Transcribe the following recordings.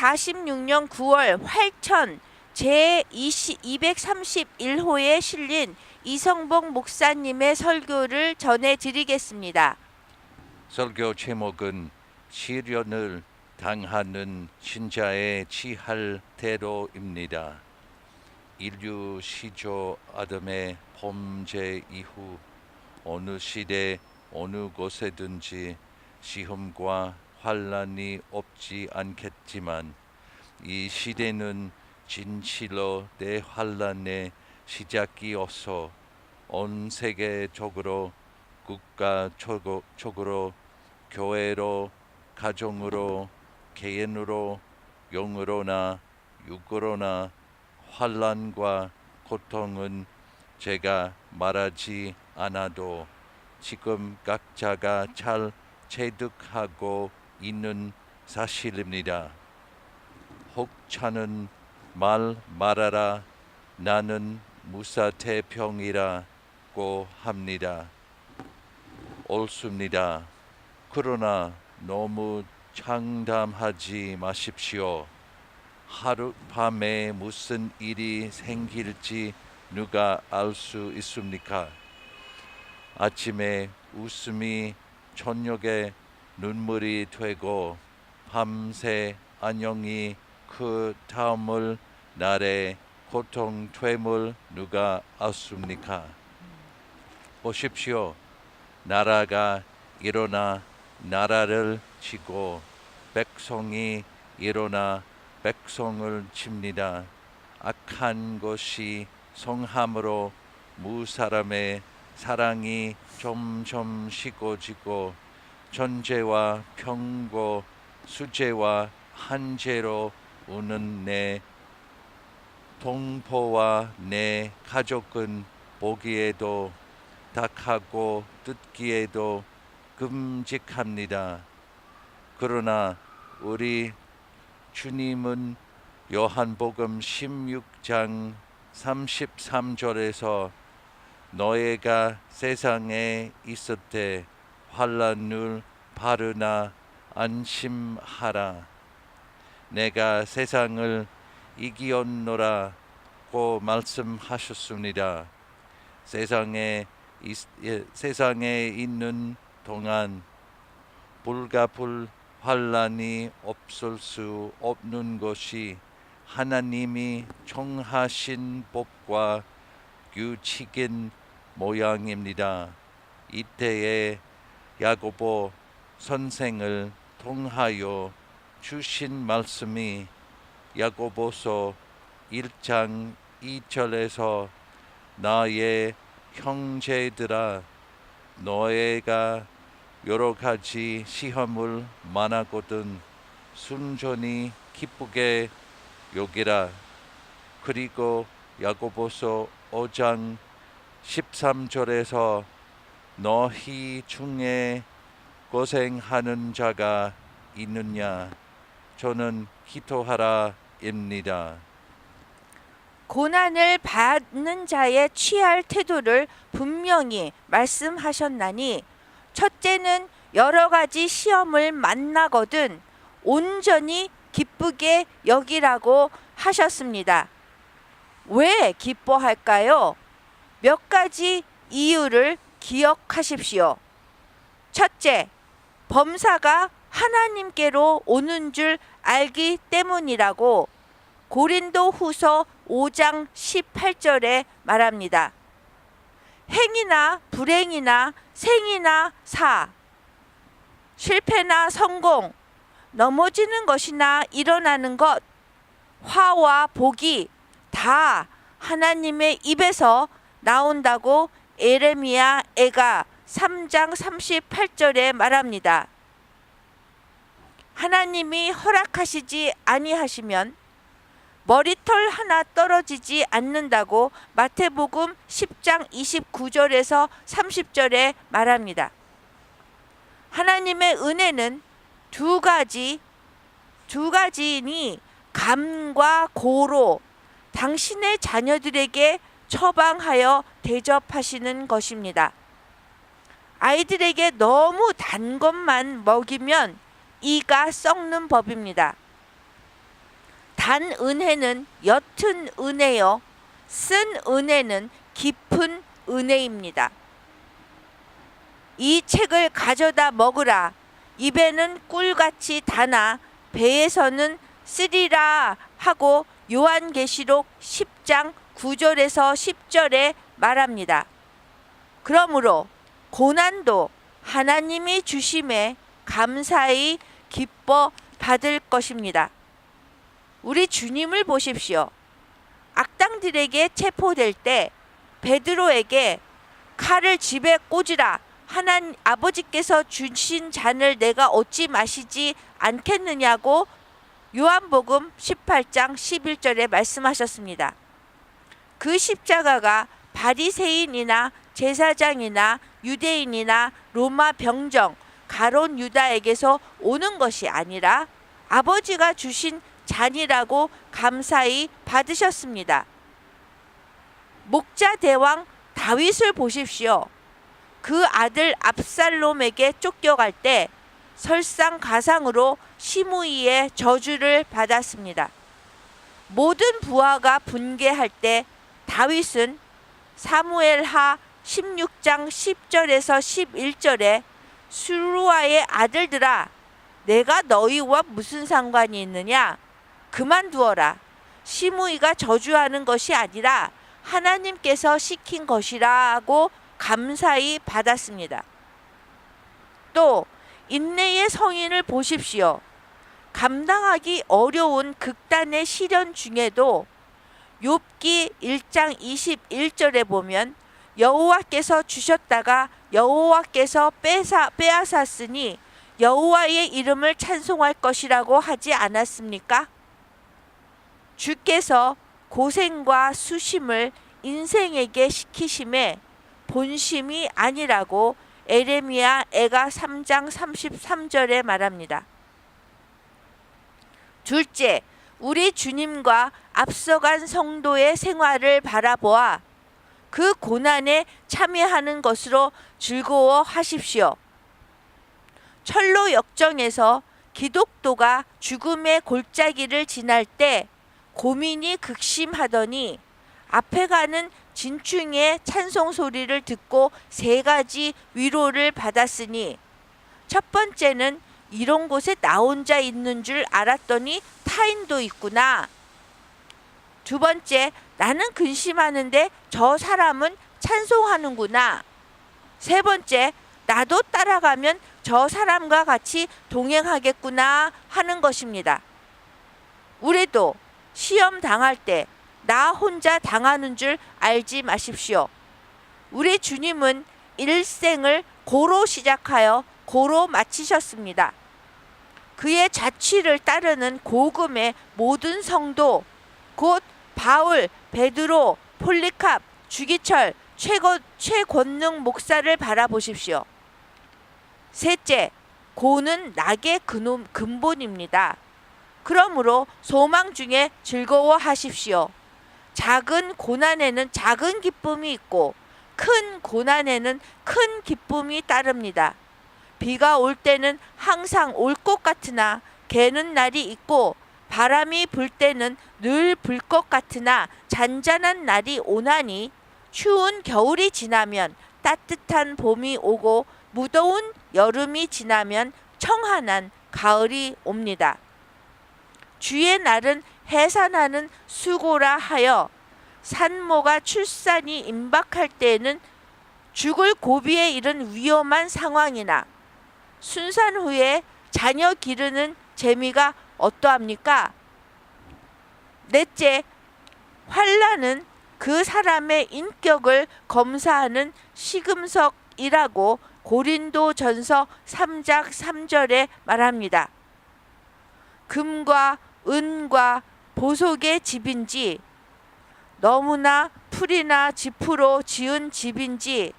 46년 9월 활천 제231호에 실린 이성복 목사님의 설교를 전해드리겠습니다. 설교 제목은 시련을 당하는 신자의 취할 태도입니다. 인류 시조 아담의 범죄 이후 어느 시대 어느 곳에든지 시험과 환난이 없지 않겠지만 이 시대는 진실로 대환난의 시작이어서 온 세계적으로 국가적으로 교회로 가정으로 개인으로 영으로나 육으로나 환난과 고통은 제가 말하지 않아도 지금 각자가 잘 체득하고 있는 사실입니다. 혹자는 말하라 나는 무사태평이라고 합니다. 옳습니다. 그러나 너무 장담하지 마십시오. 하룻밤에 무슨 일이 생길지 누가 알 수 있습니까? 아침에 웃음이 저녁에 눈물이 되고 밤새 안녕이 그 다음을 날에 고통 되물 누가 알습니까? 보십시오. 나라가 일어나 나라를 치고 백성이 일어나 백성을 칩니다. 악한 것이 성함으로 무사람의 사랑이 점점 식어지고 전제와 평고 수제와 한제로 우는 내 동포와 내 가족은 보기에도 닭하고 듣기에도 끔찍합니다. 그러나 우리 주님은 요한복음 16장 33절에서 너희가 세상에 있을 때 환난을 받으나 안심하라. 내가 세상을 이기었노라고 말씀하셨습니다. 세상에 있는 동안 불가불 환난이 없을 수 없는 것이 하나님이 정하신 법과 규칙인 모양입니다. 이때에 야고보 선생을 통하여 주신 말씀이 야고보서 1장 2절에서 나의 형제들아 너희가 여러 가지 시험을 만나거든 순전히 기쁘게 여기라. 그리고 야고보서 5장 13절에서 너희 중에 고생하는 자가 있느냐 저는 기도하라입니다. 고난을 받는 자의 취할 태도를 분명히 말씀하셨나니 첫째는 여러 가지 시험을 만나거든 온전히 기쁘게 여기라고 하셨습니다. 왜 기뻐할까요? 몇 가지 이유를 기억하십시오. 첫째, 범사가 하나님께로 오는 줄 알기 때문이라고 고린도후서 5장 18절에 말합니다. 행이나 불행이나 생이나 사, 실패나 성공, 넘어지는 것이나 일어나는 것, 화와 복이 다 하나님의 입에서 나온다고 에레미야가 3장 38절에 말합니다. 하나님이 허락하시지 아니하시면 머리털 하나 떨어지지 않는다고 마태복음 10장 29절에서 30절에 말합니다. 하나님의 은혜는 두 가지이니 감과 고로 당신의 자녀들에게 처방하여 대접하시는 것입니다. 아이들에게 너무 단 것만 먹이면 이가 썩는 법입니다. 단 은혜는 옅은 은혜요, 쓴 은혜는 깊은 은혜입니다. 이 책을 가져다 먹으라. 입에는 꿀같이 다나 배에서는 쓰리라 하고 요한계시록 10장 9절에서 10절에 말합니다. 그러므로 고난도 하나님이 주심에 감사히 기뻐 받을 것입니다. 우리 주님을 보십시오. 악당들에게 체포될 때 베드로에게 칼을 집에 꽂으라. 하나님 아버지께서 주신 잔을 내가 어찌 마시지 않겠느냐고 요한복음 18장 11절에 말씀하셨습니다. 그 십자가가 바리새인이나 제사장이나 유대인이나 로마 병정 가론 유다에게서 오는 것이 아니라 아버지가 주신 잔이라고 감사히 받으셨습니다. 목자 대왕 다윗을 보십시오. 그 아들 압살롬에게 쫓겨갈 때 설상가상으로 시므이의 저주를 받았습니다. 모든 부하가 분개할 때 다윗은 사무엘하 16장 10절에서 11절에 수루아의 아들들아, 내가 너희와 무슨 상관이 있느냐? 그만두어라. 시므이가 저주하는 것이 아니라 하나님께서 시킨 것이라고 감사히 받았습니다. 또 인내의 성인을 보십시오. 감당하기 어려운 극단의 시련 중에도 욥기 1장 21절에 보면 여호와께서 주셨다가 여호와께서 빼앗았으니 여호와의 이름을 찬송할 것이라고 하지 않았습니까? 주께서 고생과 수심을 인생에게 시키심에 본심이 아니라고 에레미야 애가 3장 33절에 말합니다. 둘째, 우리 주님과 앞서간 성도의 생활을 바라보아 그 고난에 참여하는 것으로 즐거워하십시오. 철로 역정에서 기독도가 죽음의 골짜기를 지날 때 고민이 극심하더니 앞에 가는 진충의 찬송 소리를 듣고 세 가지 위로를 받았으니, 첫 번째는 이런 곳에 나 혼자 있는 줄 알았더니 타인도 있구나. 두 번째, 나는 근심하는데 저 사람은 찬송하는구나. 세 번째, 나도 따라가면 저 사람과 같이 동행하겠구나 하는 것입니다. 우리도 시험 당할 때 나 혼자 당하는 줄 알지 마십시오. 우리 주님은 일생을 고로 시작하여 고로 마치셨습니다. 그의 자취를 따르는 고금의 모든 성도, 곧 바울, 베드로, 폴리캅, 주기철, 최권능 목사를 바라보십시오. 셋째, 고는 낙의 근본입니다. 그러므로 소망 중에 즐거워하십시오. 작은 고난에는 작은 기쁨이 있고 큰 고난에는 큰 기쁨이 따릅니다. 비가 올 때는 항상 올 것 같으나 개는 날이 있고, 바람이 불 때는 늘 불 것 같으나 잔잔한 날이 오나니, 추운 겨울이 지나면 따뜻한 봄이 오고 무더운 여름이 지나면 청한한 가을이 옵니다. 주의 날은 해산하는 수고라 하여 산모가 출산이 임박할 때에는 죽을 고비에 이른 위험한 상황이나 순산 후에 자녀 기르는 재미가 어떠합니까? 넷째, 환난은 그 사람의 인격을 검사하는 시금석이라고 고린도전서 3장 3절에 말합니다. 금과 은과 보석의 집인지, 너무나 풀이나 지푸로 지은 집인지,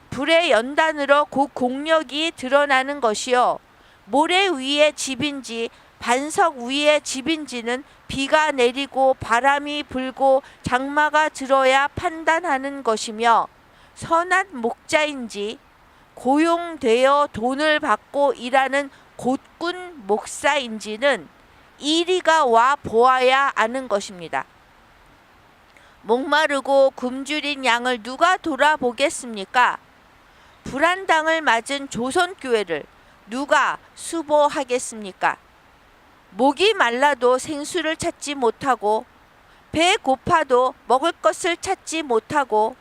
불의 연단으로 그 공력이 드러나는 것이요, 모래 위의 집인지 반석 위의 집인지는 비가 내리고 바람이 불고 장마가 들어야 판단하는 것이며, 선한 목자인지 고용되어 돈을 받고 일하는 곧군 목사인지는 이리가 와 보아야 아는 것입니다. 목마르고 굶주린 양을 누가 돌아보겠습니까? 불안당을 맞은 조선교회를 누가 수보하겠습니까? 목이 말라도 생수를 찾지 못하고 배 고파도 먹을 것을 찾지 못하고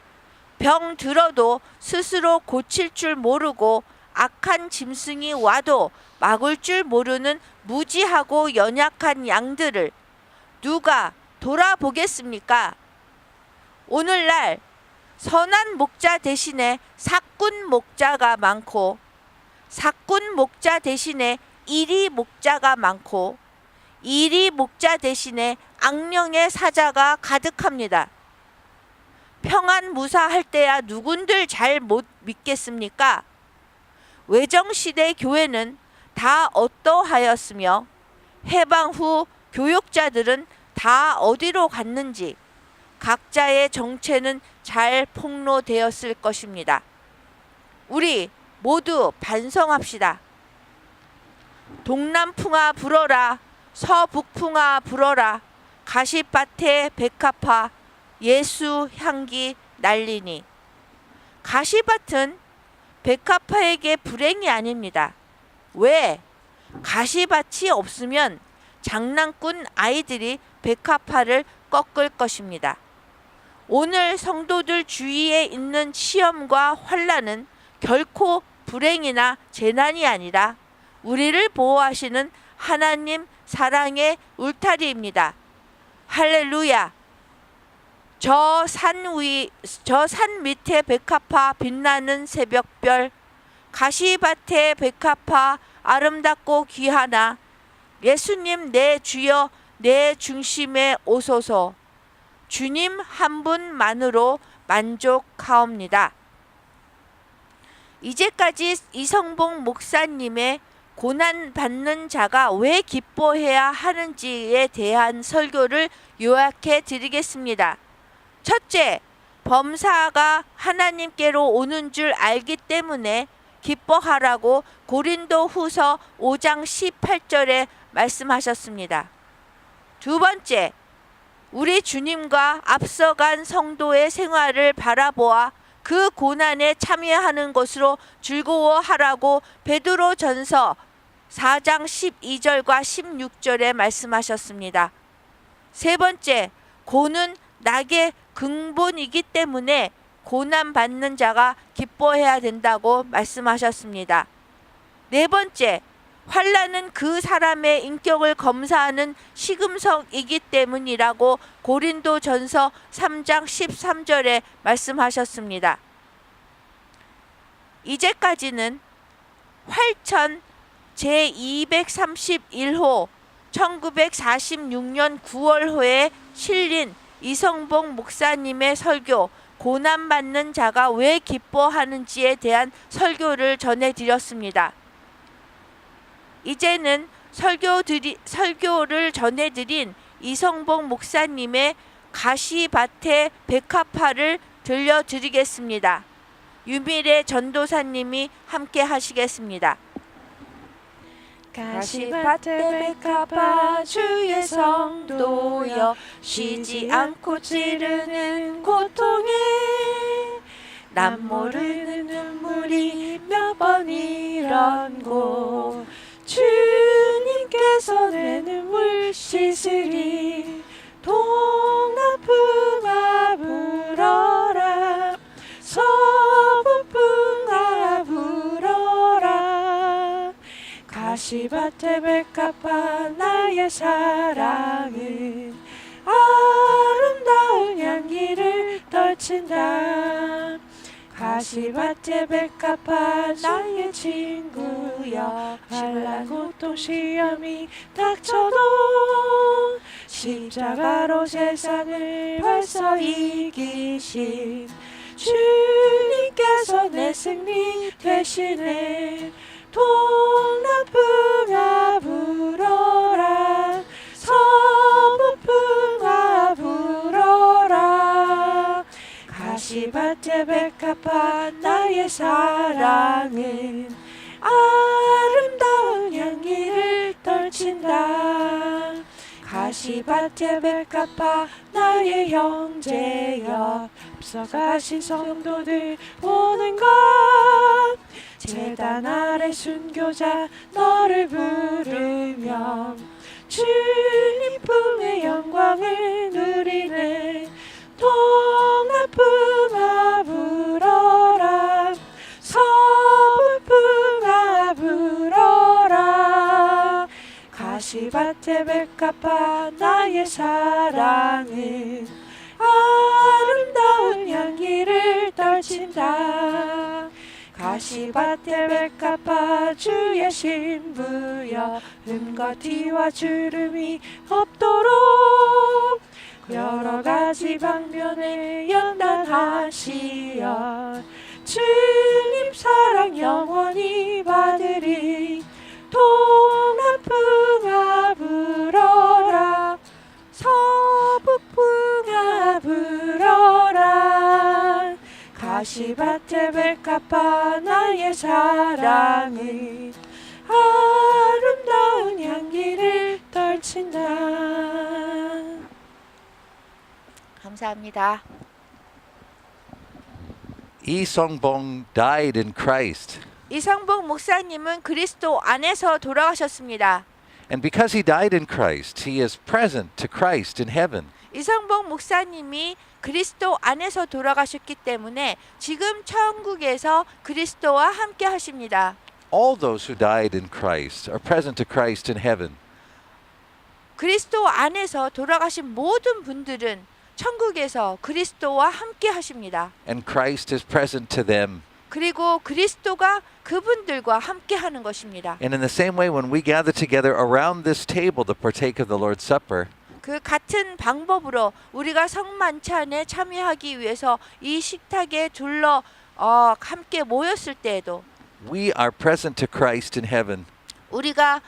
병 들어도 스스로 고칠 줄 모르고 악한 짐승이 와도 막을 줄 모르는 무지하고 연약한 양들을 누가 돌아보겠습니까? 오늘날 선한 목자 대신에 사꾼 목자가 많고 사꾼 목자 대신에 이리 목자가 많고 이리 목자 대신에 악령의 사자가 가득합니다. 평안무사할 때야 누군들 잘 못 믿겠습니까? 외정시대 교회는 다 어떠하였으며 해방 후 교육자들은 다 어디로 갔는지 각자의 정체는 잘 폭로되었을 것입니다. 우리 모두 반성합시다. 동남풍아 불어라, 서북풍아 불어라, 가시밭에 백합화, 예수 향기 날리니. 가시밭은 백합화에게 불행이 아닙니다. 왜? 가시밭이 없으면 장난꾼 아이들이 백합화를 꺾을 것입니다. 오늘 성도들 주위에 있는 시험과 환난은 결코 불행이나 재난이 아니라 우리를 보호하시는 하나님 사랑의 울타리입니다. 할렐루야. 저 산 밑에 백합화 빛나는 새벽별, 가시밭에 백합화 아름답고 귀하나 예수님 내 주여 내 중심에 오소서. 주님 한 분만으로 만족하옵니다. 이제까지 이성봉 목사님의 고난받는 자가 왜 기뻐해야 하는지에 대한 설교를 요약해 드리겠습니다. 첫째, 범사가 하나님께로 오는 줄 알기 때문에 기뻐하라고 고린도 후서 5장 18절에 말씀하셨습니다. 두 번째, 우리 주님과 앞서간 성도의 생활을 바라보아 그 고난에 참여하는 것으로 즐거워하라고 베드로전서 4장 12절과 16절에 말씀하셨습니다. 세 번째, 고는 낙의 근본이기 때문에 고난받는 자가 기뻐해야 된다고 말씀하셨습니다. 네 번째, 환난은 그 사람의 인격을 검사하는 시금석이기 때문이라고 고린도전서 3장 13절에 말씀하셨습니다. 이제까지는 활천 제231호 1946년 9월호에 실린 이성봉 목사님의 설교 고난받는 자가 왜 기뻐하는지에 대한 설교를 전해드렸습니다. 이제는 설교를 전해드린 이성봉 목사님의 가시밭의 백합화를 들려드리겠습니다. 유미래 전도사님이 함께 하시겠습니다. 가시밭에 백합화 주의 성도여 쉬지 않고 찌르는 고통에 남 모르는 눈물이 몇 번 일었고 주님께서 내 눈물 씻으리. 동남풍아 불어라 서북풍아 불어라 가시밭에 백합화 나의 사랑은 아름다운 향기를 떨친다. 가시밭에 백합화 나의 친구여 환난 고통 시험이 닥쳐도 십자가로 세상을 벌써 이기신 주님께서 내 승리 되시네. 동남풍아 불어라 서북풍아 불어라 가시밭에 백합화 나의 사랑은 아름다운 향기를 떨친다. 떨친다. 가시밭에 백합화 나의 형제여, 앞서가신 성도들 보는 것. 제단 아래 순교자 너를 부르며 주님 품의 영광을 누리네. 동아풍아 불어라, 서북풍아 불어라. 가시밭에 백합화 나의 사랑은 아름다운 향기를 떨친다. 가시밭에 백합화 주의 신부여, 음과 뒤와 주름이 없도록 여러 가지 방면에 연단하시어 주님 사랑 영원히 받으리. 동아풍아 불어라, 서북풍아 불어라. 가시밭에 백합화 나의 사랑은 아름다운 향기를 떨친다. 감사합니다. 이성봉 died in Christ. 이성복 목사님은 그리스도 안에서 돌아가셨습니다. And because he died in Christ, he is present to Christ in heaven. 이성복 목사님이 그리스도 안에서 돌아가셨기 때문에 지금 천국에서 그리스도와 함께 하십니다. All those who died in Christ are present to Christ in heaven. 그리스도 안에서 돌아가신 모든 분들은 천국에서 그리스도와 함께 하십니다. And Christ is present to them. 그리고 그리스도가 그분들과 함께 하는 것입니다. And in the same way, when we gather together around this table to partake of the Lord's Supper, 그 같은 방법으로 우리가 성만찬에 참여하기 위해서 이 식탁에 둘러 함께 모였을 때에도 we are present to Christ in heaven. 우리가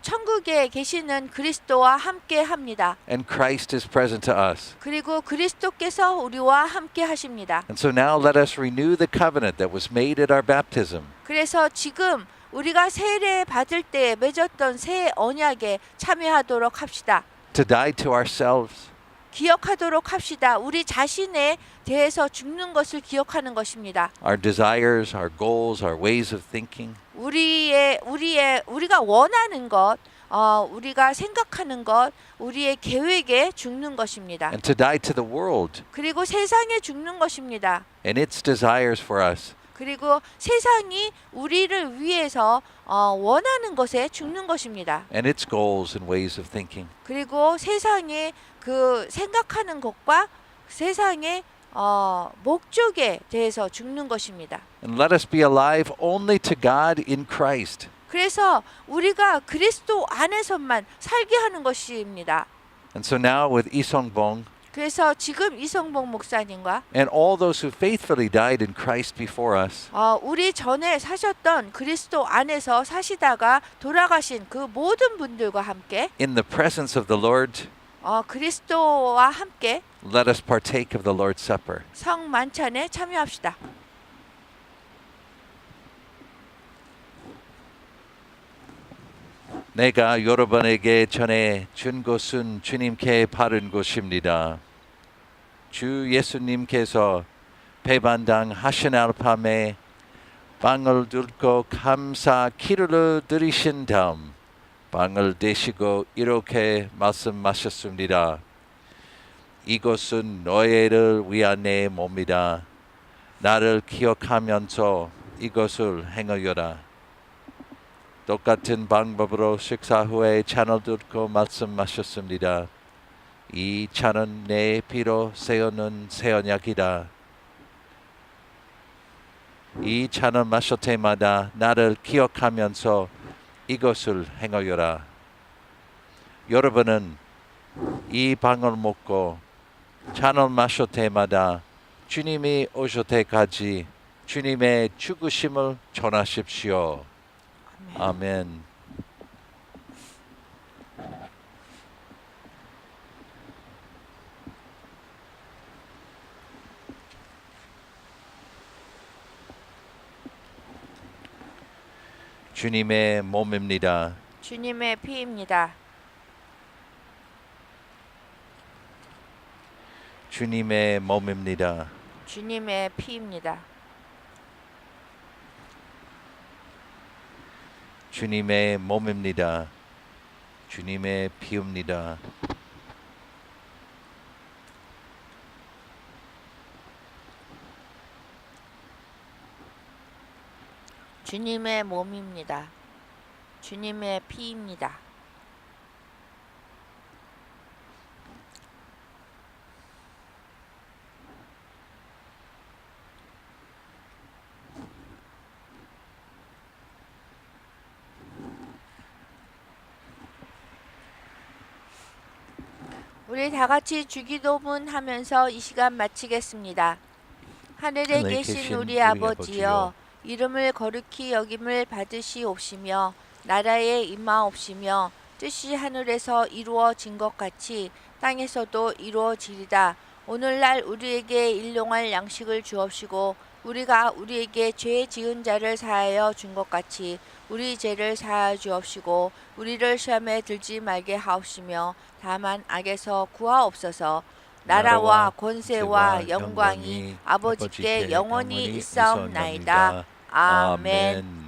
천국에 계시는 그리스도와 함께 합니다. And Christ is present to us. 그리고 그리스도께서 우리와 함께 하십니다. And so now let us renew the covenant that was made at our baptism. 그래서 지금 우리가 세례 받을 때 맺었던 새 언약에 참여하도록 합시다. To die to ourselves. 기억하도록 합시다. 우리 자신에 대해서 죽는 것을 기억하는 것입니다. Our desires, our goals, our ways of thinking. 우리가 원하는 것, 우리가 생각하는 것, 우리의 계획에 죽는 것입니다. And to die to the world 그리고 세상에 죽는 것입니다. and its desires for us. 그리고 세상이 우리를 위해서 원하는 것에 죽는 것입니다. And its goals and ways of thinking. 그리고 세상의 그 생각하는 것과 세상의 목적에 대해서 죽는 것입니다. And let us be alive only to God in Christ. 그래서 우리가 그리스도 안에서만 살게 하는 것입니다. And so now with 이성봉 그래서 지금 이성복 목사님과 and all those who faithfully died in Christ before us, 우리 전에 사셨던 그리스도 안에서 사시다가 돌아가신 그 모든 분들과 함께 in the presence of the Lord, 그리스도와 함께 let us partake of the Lord's Supper. 성만찬에 참여합시다. 내가 여러분에게 전해 준 것은 주님께 바른 것입니다. 주 예수님께서 배반당 하신 밤에 빵을 들고 감사 기도를 드리신 다음 빵을 드시고 이렇게 말씀하셨습니다. 이것은 너희를 위한 내 몸이다. 나를 기억하면서 이것을 행하여라. 똑같은 방법으로 식사 후에 잔을 들고 말씀하셨습니다. 이 잔은 내 피로 세우는 새 언약이다. 이 잔을 마실 때마다 나를 기억하면서 이것을 행하여라. 여러분은 이 빵을 먹고 잔을 마실 때마다 주님이 오실 때까지 주님의 죽으심을 전하십시오. 아멘. 주님의 몸입니다. 주님의 피입니다. 주님의 몸입니다. 주님의 피입니다. 주님의 몸입니다. 주님의 피입니다. 주님의 몸입니다. 주님의 피입니다. 우리 다 같이 주기도문 하면서 이 시간 마치겠습니다. 하늘에 하늘에 계신 계신 우리 우리 아버지여, 아버지여, 이름을 거룩히 여김을 받으시옵시며 나라에 임하옵시며 뜻이 하늘에서 이루어진 것 같이 땅에서도 이루어지리다. 오늘날 우리에게 일용할 양식을 주옵시고 우리가 우리에게 죄 지은 자를 사하여 준 것 같이 우리 죄를 사하여 주옵시고 우리를 시험에 들지 말게 하옵시며 다만 악에서 구하옵소서. 나라와 권세와 영광이 아버지께 영원히 있사옵나이다. 아멘.